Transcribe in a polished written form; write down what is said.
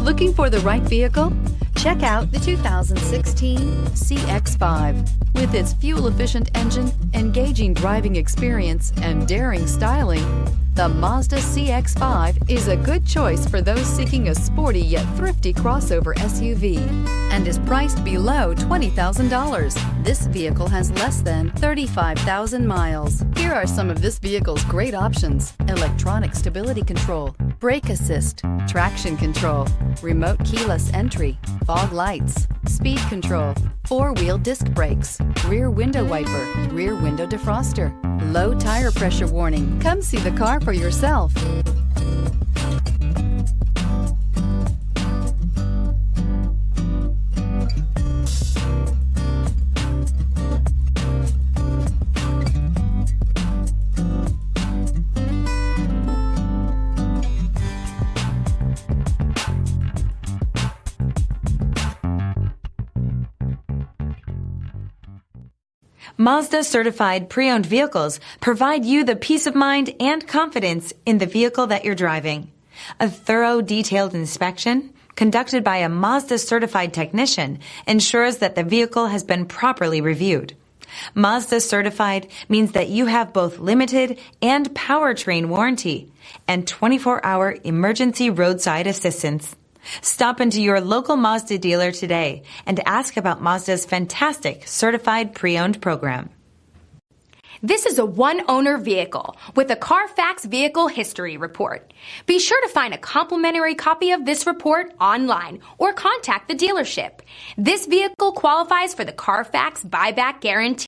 Looking for the right vehicle? Check out the 2016 CX-5. With its fuel-efficient engine, engaging driving experience, and daring styling, the Mazda CX-5 is a good choice for those seeking a sporty yet thrifty crossover SUV and is priced below $20,000. This vehicle has less than 35,000 miles. Here are some of this vehicle's great options: electronic stability control, brake assist, traction control, remote keyless entry, fog lights, speed control, four-wheel disc brakes, rear window wiper, rear window defroster, low tire pressure warning. Come see the car for yourself. Mazda certified pre-owned vehicles provide you the peace of mind and confidence in the vehicle that you're driving. A thorough, detailed inspection conducted by a Mazda certified technician ensures that the vehicle has been properly reviewed. Mazda certified means that you have both limited and powertrain warranty and 24-hour emergency roadside assistance. Stop into your local Mazda dealer today and ask about Mazda's fantastic certified pre-owned program. This is a one-owner vehicle with a Carfax Vehicle History Report. Be sure to find a complimentary copy of this report online or contact the dealership. This vehicle qualifies for the Carfax Buyback Guarantee.